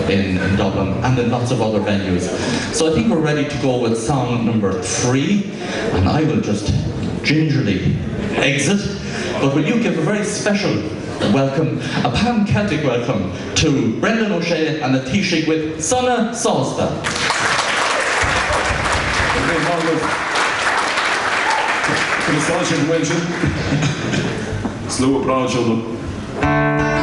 in Dublin and in lots of other venues. So I think we're ready to go with song number 3, and I will just gingerly exit. But will you give a very special welcome, a pan-Celtic welcome to Brendan O'Shea and the Taoiseach with Sana Sásta. Slú a bráid